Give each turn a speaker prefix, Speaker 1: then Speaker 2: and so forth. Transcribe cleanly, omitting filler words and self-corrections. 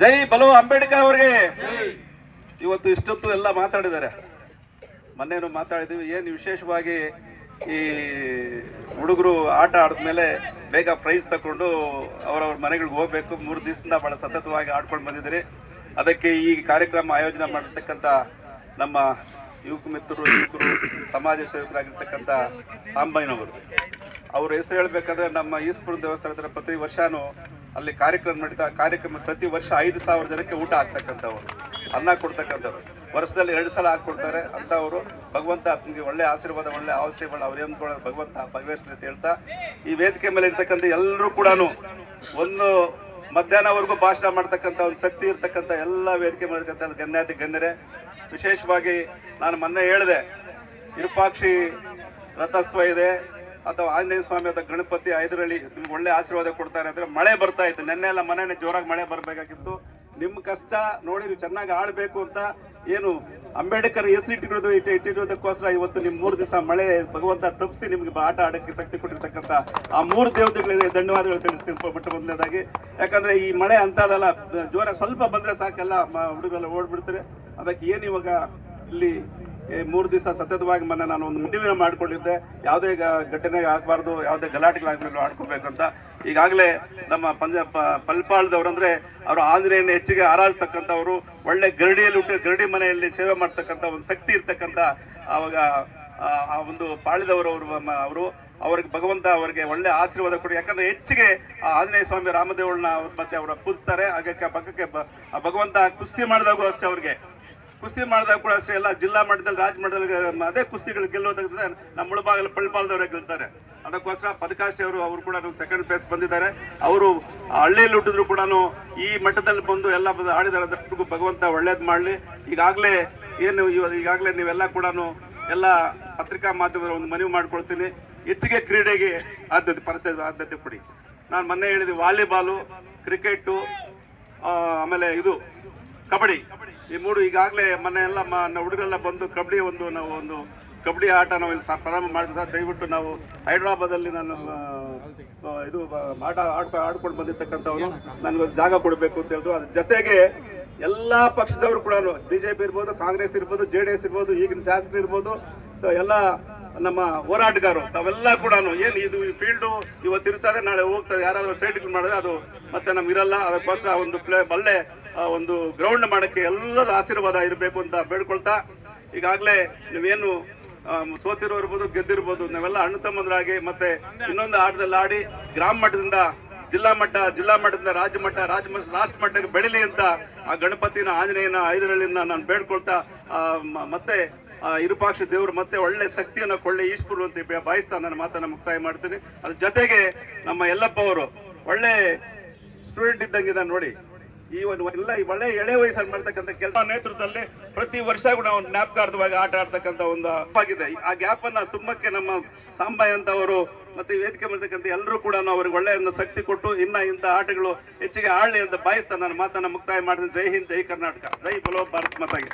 Speaker 1: ಜೈ ಬಲೋ ಅಂಬೇಡ್ಕರ್ ಅವ್ರಿಗೆ. ಇವತ್ತು ಇಷ್ಟೊತ್ತು ಎಲ್ಲ ಮಾತಾಡಿದ್ದಾರೆ, ಮೊನ್ನೇನು ಮಾತಾಡಿದ್ವಿ. ಏನು ವಿಶೇಷವಾಗಿ ಈ ಹುಡುಗರು ಆಟ ಆಡಿದ್ಮೇಲೆ ಬೇಗ ಪ್ರೈಸ್ ತಗೊಂಡು ಅವರವ್ರ ಮನೆಗಳಿಗೆ ಹೋಗ್ಬೇಕು. 3 ದಿವಸದಿಂದ ಬಹಳ ಸತತವಾಗಿ ಆಡ್ಕೊಂಡು ಬಂದಿದ್ದೀರಿ. ಅದಕ್ಕೆ ಈ ಕಾರ್ಯಕ್ರಮ ಆಯೋಜನೆ ಮಾಡಿರ್ತಕ್ಕಂಥ ನಮ್ಮ ಯುವಕರು ಸಮಾಜ ಸೇವಕರಾಗಿರ್ತಕ್ಕಂಥ ಸಾಂಬಯ್ಯನವರು, ಅವ್ರ ಹೆಸರು ಹೇಳ್ಬೇಕಂದ್ರೆ ನಮ್ಮ ಈಶ್ವರ ದೇವಸ್ಥಾನದ ಪ್ರತಿ ವರ್ಷನೂ ಅಲ್ಲಿ ಕಾರ್ಯಕ್ರಮ ಪ್ರತಿ ವರ್ಷ 5,000 ಜನಕ್ಕೆ ಊಟ ಹಾಕ್ತಕ್ಕಂಥವ್ರು, ಅನ್ನ ಕೊಡ್ತಕ್ಕಂಥವ್ರು. ವರ್ಷದಲ್ಲಿ 2 ಸಲ ಹಾಕ್ಕೊಡ್ತಾರೆ ಅಂತವರು. ಭಗವಂತ ನಿಮಗೆ ಒಳ್ಳೆ ಆಶೀರ್ವಾದ, ಒಳ್ಳೆ ಅವಶ್ಯಗಳು ಅವ್ರೇನು ಕೂಡ ಭಗವಂತ ಭಾಗವಹಿಸ್ಲಿ ಅಂತ ಹೇಳ್ತಾ, ಈ ವೇದಿಕೆ ಮೇಲೆ ಇರ್ತಕ್ಕಂಥ ಎಲ್ಲರೂ ಕೂಡ ಒಂದು ಮಧ್ಯಾಹ್ನವರೆಗೂ ಭಾಷಣ ಮಾಡ್ತಕ್ಕಂಥ ಒಂದು ಶಕ್ತಿ ಇರ್ತಕ್ಕಂಥ ಎಲ್ಲ ವೇದಿಕೆ ಮಾಡಿರ್ತಕ್ಕಂಥ ಗಣ್ಯಾತಿ ಗಣ್ಯರೇ. ವಿಶೇಷವಾಗಿ ನಾನು ಮೊನ್ನೆ ಹೇಳಿದೆ, ವಿರೂಪಾಕ್ಷಿ ರಥೋತ್ಸವ ಇದೆ ಅಥವಾ ಆಂಜನೇಯ ಸ್ವಾಮಿ ಅಥವಾ ಗಣಪತಿ ಐದರಲ್ಲಿ ನಿಮ್ಗೆ ಒಳ್ಳೆ ಆಶೀರ್ವಾದ ಕೊಡ್ತಾರೆ ಅಂದ್ರೆ ಮಳೆ ಬರ್ತಾ ಇತ್ತು. ನೆನ್ನೆ ಎಲ್ಲ ಮನೆಯೇ ಜೋರಾಗಿ ಮಳೆ ಬರಬೇಕಾಗಿತ್ತು. ನಿಮ್ಮ ಕಷ್ಟ ನೋಡಿ ನೀವು ಚೆನ್ನಾಗಿ ಆಡಬೇಕು ಅಂತ ಏನು ಅಂಬೇಡ್ಕರ್ ಇಟ್ಟಿರೋದಕ್ಕೋಸ್ಕರ ಇವತ್ತು ನಿಮ್ಮ 3 ದಿವಸ ಮಳೆ ಭಗವಂತ ತಪ್ಪಿಸಿ ನಿಮ್ಗೆ ಆಟ ಆಡೋಕ್ಕೆ ಶಕ್ತಿ ಕೊಟ್ಟಿರ್ತಕ್ಕಂಥ ಆ 3 ದೇವತೆಗಳಿಗೆ ಧನ್ಯವಾದಗಳು ತಿಳಿಸ್ತೀನಿ ಬಿಟ್ಟು ಮೊದಲನೇದಾಗಿ. ಯಾಕಂದ್ರೆ ಈ ಮಳೆ ಅಂತದಲ್ಲ, ಜೋರ ಸ್ವಲ್ಪ ಬಂದ್ರೆ ಸಾಕೆಲ್ಲ ಹುಡುಗರೆಲ್ಲ ಓಡ್ಬಿಡ್ತಾರೆ. ಅದಕ್ಕೆ ಏನು ಇವಾಗ ಇಲ್ಲಿ 3 ದಿವಸ ಸತತವಾಗಿ ಮೊನ್ನೆ ನಾನು ಒಂದು ಮನವಿಯನ್ನು ಮಾಡಿಕೊಂಡಿದ್ದೆ, ಯಾವುದೇ ಘಟನೆ ಆಗಬಾರ್ದು, ಯಾವುದೇ ಗಲಾಟೆಗಳಾಗಬೇಕು ಆಡ್ಕೋಬೇಕಂತ. ಈಗಾಗಲೇ ನಮ್ಮ ಪಲ್ಪಾಳದವ್ರಂದ್ರೆ ಅವರು ಆಂಜನೇಯನ ಹೆಚ್ಚಿಗೆ ಆರಾಧಿಸ್ತಕ್ಕಂಥವ್ರು, ಒಳ್ಳೆ ಗರಡಿ ಮನೆಯಲ್ಲಿ ಸೇವೆ ಮಾಡ್ತಕ್ಕಂಥ ಒಂದು ಶಕ್ತಿ ಇರ್ತಕ್ಕಂಥ ಅವಾಗ ಆ ಒಂದು ಪಾಳಿದವರು ಅವರು ಅವ್ರಿಗೆ ಭಗವಂತ ಅವರಿಗೆ ಒಳ್ಳೆ ಆಶೀರ್ವಾದ ಕೊಡಿ. ಯಾಕಂದ್ರೆ ಹೆಚ್ಚಿಗೆ ಆ ಆಂಜನೇಯ ಸ್ವಾಮಿ ರಾಮದೇವಳನ್ನ ಮತ್ತೆ ಅವರ ಪೂಜಿಸ್ತಾರೆ. ಹಾಗಾಗಿ ಪಕ್ಕಕ್ಕೆ ಭಗವಂತ ಕುಸ್ತಿ ಮಾಡಿದಾಗೂ ಅಷ್ಟೇ, ಅವ್ರಿಗೆ ಕುಸ್ತಿ ಮಾಡಿದಾಗ ಕೂಡ ಅಷ್ಟೇ ಎಲ್ಲ ಜಿಲ್ಲಾ ಮಟ್ಟದಲ್ಲಿ ರಾಜ್ಯ ಮಟ್ಟದಲ್ಲಿ ಅದೇ ಕುಸ್ತಿಗಳು ಗೆಲ್ಲೋದಾಗಿದ್ರೆ ನಮ್ಮ ಮುಳಬಾಗಲ ಪಳ್ಪಾಳದವರೇ ಗೆಲ್ತಾರೆ. ಅದಕ್ಕೋಸ್ಕರ ಪದಕಾಶಿ ಅವರು ಕೂಡ 2nd ಪ್ಲೇಸ್ ಬಂದಿದ್ದಾರೆ. ಅವರು ಹಳ್ಳಿಯಲ್ಲಿ ಹುಟ್ಟಿದ್ರು ಕೂಡ ಈ ಮಟ್ಟದಲ್ಲಿ ಬಂದು ಎಲ್ಲ ಆಡಿದಾರೆ. ಭಗವಂತ ಒಳ್ಳೇದು ಮಾಡಲಿ. ಈಗಾಗಲೇ ನೀವೆಲ್ಲ ಕೂಡ ಎಲ್ಲ ಪತ್ರಿಕಾ ಮಾಧ್ಯಮದಲ್ಲಿ ಒಂದು ಮನವಿ ಮಾಡ್ಕೊಳ್ತೀನಿ, ಹೆಚ್ಚಿಗೆ ಕ್ರೀಡೆಗೆ ಆದ್ಯತೆ ಕೊಡಿ. ನಾನು ಮೊನ್ನೆ ಹೇಳಿದೆ, ವಾಲಿಬಾಲು, ಕ್ರಿಕೆಟು, ಆಮೇಲೆ ಇದು ಕಬಡ್ಡಿ, ಈ 3 ಈಗಾಗಲೇ ಮೊನ್ನೆ ಎಲ್ಲ ಹುಡುಗರೆಲ್ಲ ಬಂದು ಕಬಡ್ಡಿ ನಾವು ಒಂದು ಕಬಡ್ಡಿ ಆಟ ನಾವು ಇಲ್ಲಿ ಪ್ರಾರಂಭ ಮಾಡಿದ. ದಯವಿಟ್ಟು ನಾವು ಹೈದರಾಬಾದಲ್ಲಿ ನಾನು ಇದು ಆಟ ಆಡ್ಕೊಂಡು ಬಂದಿರ್ತಕ್ಕಂಥವ್ರು ನನಗೊಂದು ಜಾಗ ಕೊಡಬೇಕು ಅಂತ ಹೇಳಿದ್ರು. ಅದ್ರ ಜೊತೆಗೆ ಎಲ್ಲ ಪಕ್ಷದವರು ಕೂಡ, ಬಿಜೆಪಿ ಇರ್ಬೋದು, ಕಾಂಗ್ರೆಸ್ ಇರ್ಬೋದು, JDS ಇರ್ಬೋದು, ಈಗಿನ ಶಾಸಕರು ಇರ್ಬೋದು, ಸೊ ಎಲ್ಲ ನಮ್ಮ ಹೋರಾಟಗಾರರು ತಾವೆಲ್ಲ ಕೂಡ ಏನು ಇದು ಫೀಲ್ಡು ಇವತ್ತು ಇರ್ತಾರೆ, ನಾಳೆ ಹೋಗ್ತಾರೆ. ಯಾರಾದ್ರೂ ಸೈಡ್ಗಳು ಮಾಡಿದ್ರೆ ಅದು ಮತ್ತೆ ನಮ್ಗೆ ಇರಲ್ಲ. ಅದಕ್ಕೋಸ್ಕರ ಒಂದು ಒಳ್ಳೆ ಒಂದು ಗ್ರೌಂಡ್ ಮಾಡೋಕ್ಕೆ ಎಲ್ಲರ ಆಶೀರ್ವಾದ ಇರಬೇಕು ಅಂತ ಬೇಡ್ಕೊಳ್ತಾ, ಈಗಾಗಲೇ ನೀವೇನು ಸೋತಿರೋ ಇರ್ಬೋದು, ಗೆದ್ದಿರ್ಬೋದು, ನಾವೆಲ್ಲ ಅಣ್ಣ ತಮ್ಮಂದ್ರಾಗಿ ಮತ್ತೆ ಇನ್ನೊಂದು ಆಟದಲ್ಲಿ ಆಡಿ ಗ್ರಾಮ ಮಟ್ಟದಿಂದ ಜಿಲ್ಲಾ ಮಟ್ಟದಿಂದ ರಾಜ್ಯ ಮಟ್ಟಕ್ಕೆ ಬೆಳಿಲಿ ಅಂತ ಆ ಗಣಪತಿನ ಆಂಜನೇಯನ ಐದರಳ್ಳಿನ ನಾನು ಬೇಡ್ಕೊಳ್ತಾ, ಮತ್ತೆ ವಿರೂಪಾಕ್ಷ ದೇವರು ಮತ್ತೆ ಒಳ್ಳೆ ಶಕ್ತಿಯನ್ನು ಕೊಳ್ಳೆ ಈಶ್ವರು ಅಂತ ಬಾಯಿಸ್ತಾ ನನ್ನ ಮಾತನ್ನ ಮುಕ್ತಾಯ ಮಾಡ್ತೀನಿ. ಅದ್ರ ಜೊತೆಗೆ ನಮ್ಮ ಯಲ್ಲಪ್ಪ ಅವರು ಒಳ್ಳೆ ಸ್ಟೂಡೆಂಟ್ ಇದ್ದಂಗಿದೆ ನೋಡಿ. ಈ ಒಳ್ಳೆ ಎಳೆ ವಯಸ್ಸಲ್ಲಿ ಮಾಡ್ತಕ್ಕಂಥ ಕೆಲಸ ನೇತೃತ್ವದಲ್ಲಿ ಪ್ರತಿ ವರ್ಷ ಕೂಡ ಒಂದು ಜ್ಞಾಪಕಾರ್ಥವಾಗಿ ಆಟ ಆಡ್ತಕ್ಕಂಥ ಒಂದು ಆಗಿದೆ. ಆ ಗ್ಯಾಪ್ ಅನ್ನ ತುಂಬಕ್ಕೆ ನಮ್ಮ ಸಾಂಬಯ್ಯ ಅಂತವರು ಮತ್ತೆ ವೇದಿಕೆ ಮಾಡ್ತಕ್ಕಂಥ ಎಲ್ಲರೂ ಕೂಡ ಅವ್ರಿಗೆ ಒಳ್ಳೆಯ ಒಂದು ಶಕ್ತಿ ಕೊಟ್ಟು ಇಂಥ ಆಟಗಳು ಹೆಚ್ಚಿಗೆ ಆಡಲಿ ಅಂತ ಬಾಯಿಸ್ತಾ ನನ್ನ ಮಾತನ್ನ ಮುಕ್ತಾಯ ಮಾಡ್ತೀನಿ. ಜೈ ಹಿಂದ್, ಜೈ ಕರ್ನಾಟಕ, ಜೈ ಬಲೋ ಭಾರತ್ ಮಾತಾಗಿ.